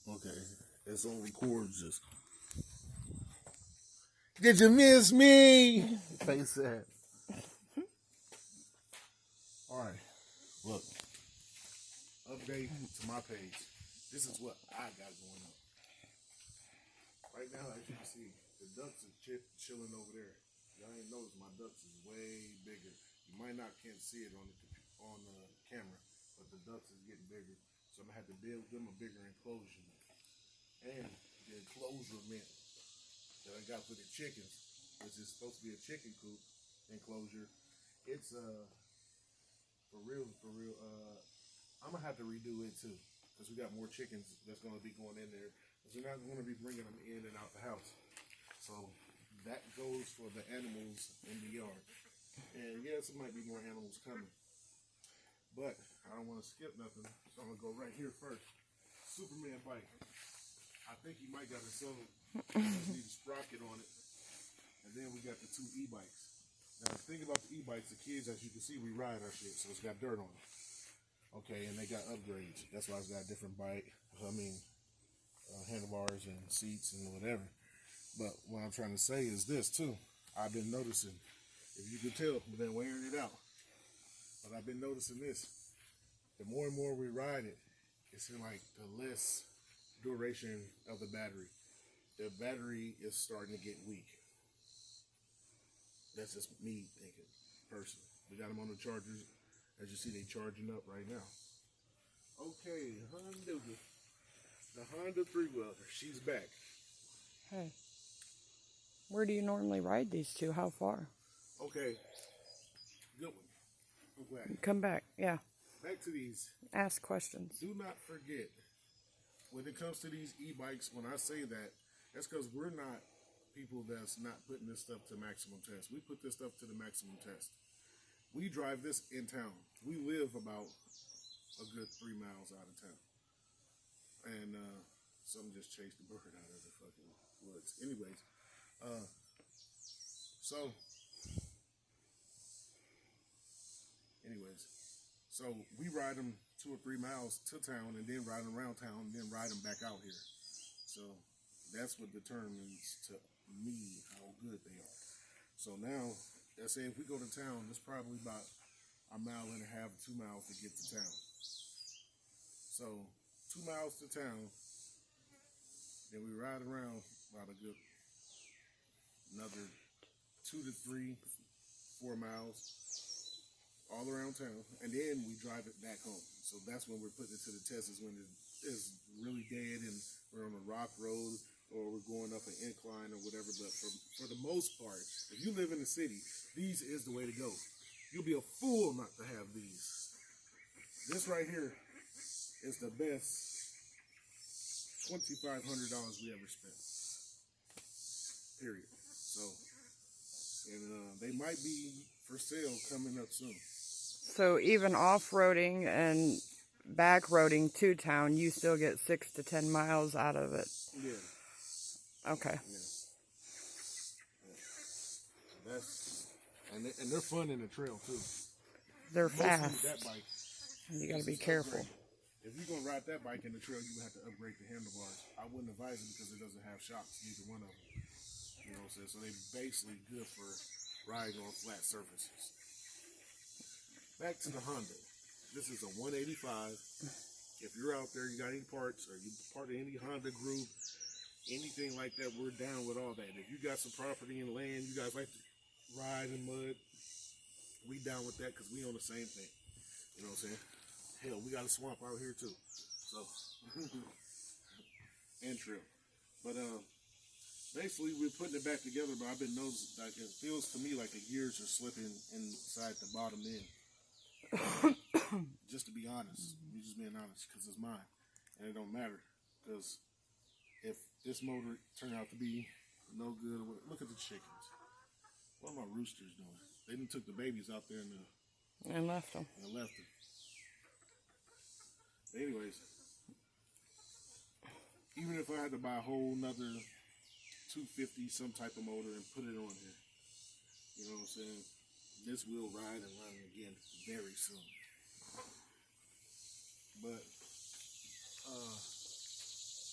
Okay, it's on record. Just did you miss me? Face that. All right, look. Update to my page. This is what I got going on right now. As you can see, the ducks are chilling over there. Y'all ain't noticed my ducks is way bigger. You might not can't see it on the camera, but the ducks is getting bigger. So I'm gonna have to build them a bigger enclosure. And the enclosure that I got for the chickens, which is supposed to be a chicken coop enclosure, it's for real. I'm gonna have to redo it too, because we got more chickens that's gonna be going in there. Because we're not gonna be bringing them in and out the house. So that goes for the animals in the yard. And yes, there might be more animals coming, but I don't want to skip nothing, so I'm gonna go right here first. Superman bike. I think he might got it sold. Just need a sprocket on it. And then we got the two e-bikes. Now the thing about the e-bikes, the kids, as you can see, we ride our shit, so it's got dirt on it. Okay, and they got upgrades. That's why it's got a different bike. Handlebars and seats and whatever. But what I'm trying to say is this too. I've been noticing, if you can tell, I've been wearing it out. But I've been noticing this. The more and more we ride it, it's like the less duration of the battery. The battery is starting to get weak. That's just me thinking, personally. We got them on the chargers. As you see, they charging up right now. Okay, Honda. The Honda 3-wheeler. She's back. Hey. Where do you normally ride these two? How far? Okay. Good one. I'm glad. Come back. Yeah. Back to these. Ask questions. Do not forget, when it comes to these e-bikes, when I say that, that's because we're not people that's not putting this stuff to maximum test. We put this stuff to the maximum test. We drive this in town. We live about a good 3 miles out of town. And something just chased the bird out of the fucking woods. Anyways, so we ride them 2 or 3 miles to town and then ride them around town and then ride them back out here. So that's what determines to me how good they are. So now, let's say if we go to town, it's probably about 1.5 miles, 2 miles to get to town. So 2 miles to town, then we ride around about a good another 2 to 3, 4 miles all around town, and then we drive it back home. So that's when we're putting it to the test, is when it is really dead and we're on a rock road or we're going up an incline or whatever. But for the most part, if you live in the city, these is the way to go. You'll be a fool not to have these. This right here is the best $2,500 we ever spent. Period. So, and they might be for sale coming up soon. So even off-roading and back-roading to town, you still get 6 to 10 miles out of it. Yeah. Okay. Yeah. That's and they're fun in the trail too. They're Mostly fast. that bike. You got to be careful. If you're gonna ride that bike in the trail, you would have to upgrade the handlebars. I wouldn't advise it because it doesn't have shocks, neither one of them. You know what I'm saying? So they're basically good for riding on flat surfaces. Back to the Honda. This is a 185. If you're out there, you got any parts, or you part of any Honda group, anything like that, we're down with all that. If you got some property and land, you guys like to ride in mud, we down with that because we own the same thing. You know what I'm saying? Hell, we got a swamp out here too. So, and trail. But basically, we're putting it back together, but I've been noticing, like, it feels to me like the gears are slipping inside the bottom end. Just to be honest, we're just being honest, because it's mine, and it don't matter, because if this motor turned out to be no good, look at the chickens. What are my roosters doing? They done took the babies out there And left them. and left them. But anyways, even if I had to buy a whole nother 250 some type of motor and put it on here, you know what I'm saying? This will ride and run again very soon. But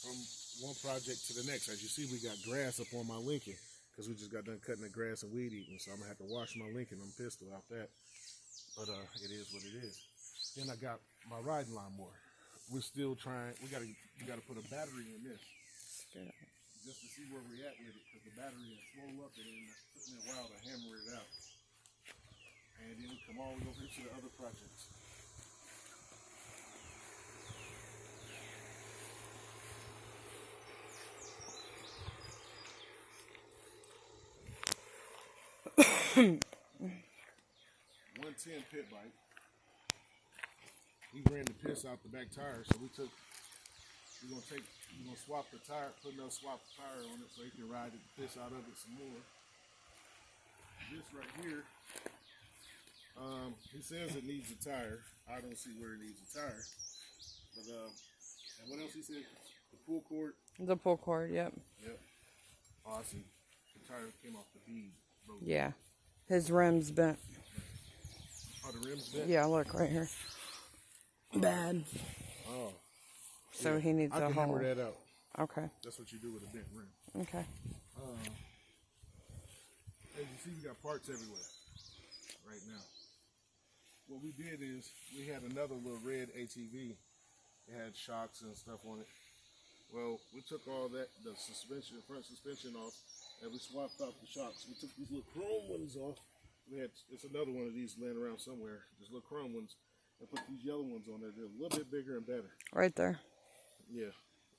from one project to the next. As you see, we got grass up on my Lincoln because we just got done cutting the grass and weed eating. So I'm gonna have to wash my Lincoln. I'm pissed about that, but it is what it is. Then I got my riding lawnmower. We're still trying. We gotta put a battery in this just to see where we're at with it because the battery is swole up and it took me a while to hammer it out. And then we come all the way over to the other projects. .110 pit bike. We ran the piss out the back tire, so we're gonna swap the tire, put another swap tire on it so you can ride the piss out of it some more. This right here, he says it needs a tire. I don't see where it needs a tire. But and what else he said? The pull cord. The pull cord, yep. Yep. Oh, I see. The tire came off the bead. Yeah. His rim's bent. Oh, the rim's bent? Yeah, look right here. Bad. Oh. So yeah. he needs I a can hole. hammer that out. Okay. That's what you do with a bent rim. Okay. As you see, we got parts everywhere right now. What we did is we had another little red ATV. It had shocks and stuff on it. Well, we took all that, the suspension, front suspension off, and we swapped out the shocks. We took these little chrome ones off. It's another one of these laying around somewhere. These little chrome ones, and put these yellow ones on there. They're a little bit bigger and better. Right there. Yeah,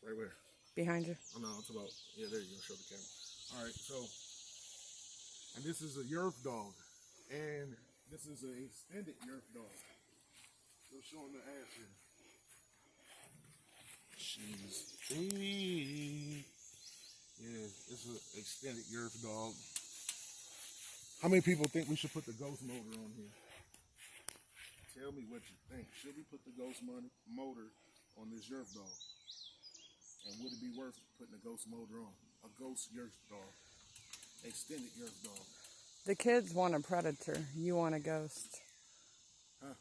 right where? Behind you. Oh no, it's about, yeah, there you go, show the camera. All right, so, and this is a Yerf dog, and this is an extended Yerf dog. So showing the ass here. Jeez. Hey. Yeah, it's an extended Yerf dog. How many people think we should put the ghost motor on here? Tell me what you think. Should we put the ghost motor on this Yerf dog? And would it be worth putting a ghost motor on? A ghost Yerf dog. Extended Yerf dog. The kids want a predator. You want a ghost. Huh?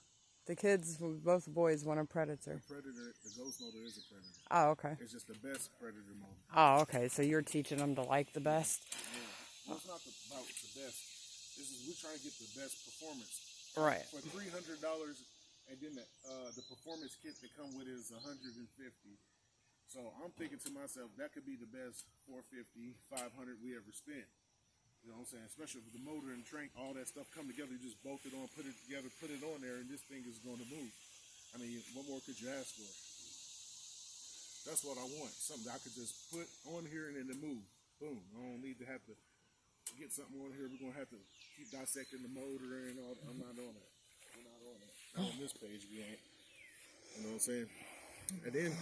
The kids, both boys, want a predator. The predator, the ghost motor is a predator. Oh, okay. It's just the best predator motor. Oh, okay. So you're teaching them to like the best? Yeah. Well, it's not about the best. We're trying to get the best performance. Right. For $300, and then the performance kit that come with it is $150. So I'm thinking to myself, that could be the best $450, $500 we ever spent. You know what I'm saying? Especially with the motor and crank, all that stuff come together. You just bolt it on, put it together, put it on there, and this thing is going to move. I mean, what more could you ask for? That's what I want. Something I could just put on here and then it move. Boom. I don't need to have to get something on here. We're going to have to keep dissecting the motor and all. I'm not on that. We're not on that. Not on this page, we ain't. You know what I'm saying? And then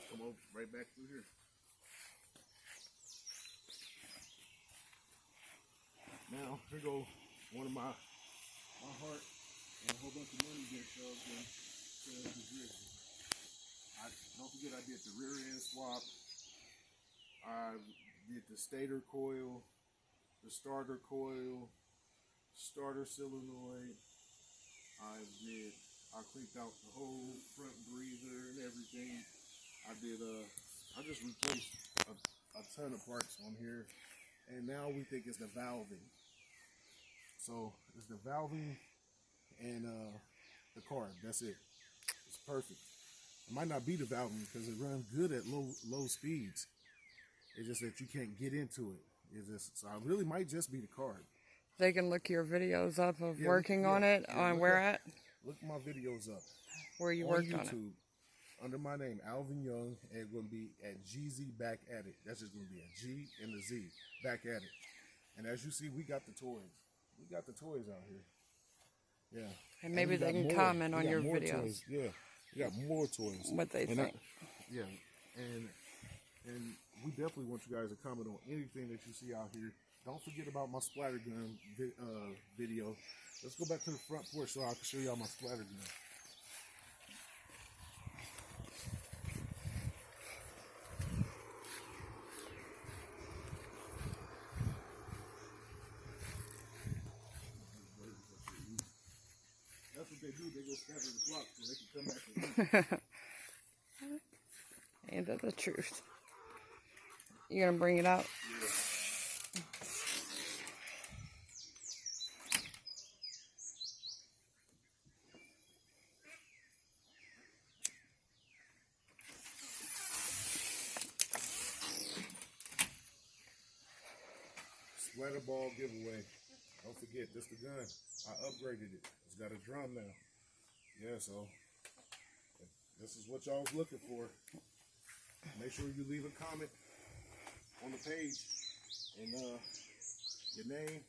come on right back through here. Now, here go one of my heart and a whole bunch of money that shoved into the Grizzly. Don't forget I did the rear end swap. I did the stator coil, the starter coil, starter solenoid. I cleaned out the whole front breather and everything. I just replaced a ton of parts on here. And now we think it's the valving. So it's the valving and the carb. That's it. It's perfect. It might not be the valving because it runs good at low speeds. It's just that you can't get into it. So I really might just be the carb. They can look your videos up of working on it. On where at? Look my videos up. Where you on worked YouTube, on it. Under my name, Alvin Young, and it's going to be at GZ Back At It. That's just going to be a G and a Z, Back At It. And as you see, we got the toys. We got the toys out here. Yeah. And maybe they can more. comment on We got your more videos. Toys. Yeah. We got more toys. What they think. Yeah. And we definitely want you guys to comment on anything that you see out here. Don't forget about my splatter gun video. Let's go back to the front porch so I can show y'all my splatter gun. That's what they do. They go scatter the flock so they can come back and eat. Ain't Ain't that the truth? You gonna bring it out? Yeah. Splatter ball giveaway. Don't forget, this the gun. I upgraded it. It's got a drum now. Yeah, so this is what y'all was looking for. Make sure you leave a comment on the page and your name,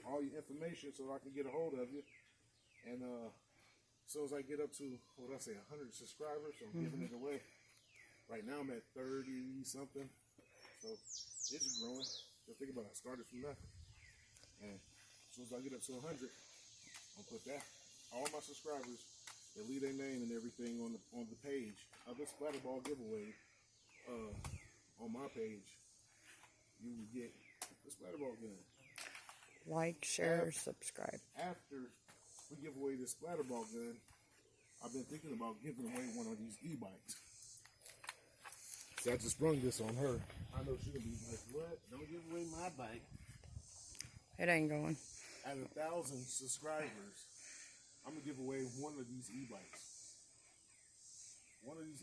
all your information, so I can get a hold of you. And as soon as I get up to, what did I say, 100 subscribers, I'm giving it away. Right now I'm at 30 something, so it's growing. Just think about it. I started from nothing, and as soon as I get up to 100, I'll put that all my subscribers. They leave their name and everything on the page of the splatter ball giveaway. On my page, you will get the splatter ball gun. Like, share, subscribe. After we give away this splatter ball gun, I've been thinking about giving away one of these e-bikes. So I just sprung this on her. I know she'll be like, "What? Don't give away my bike." It ain't going. At 1,000 subscribers, I'm gonna give away one of these e-bikes. One of these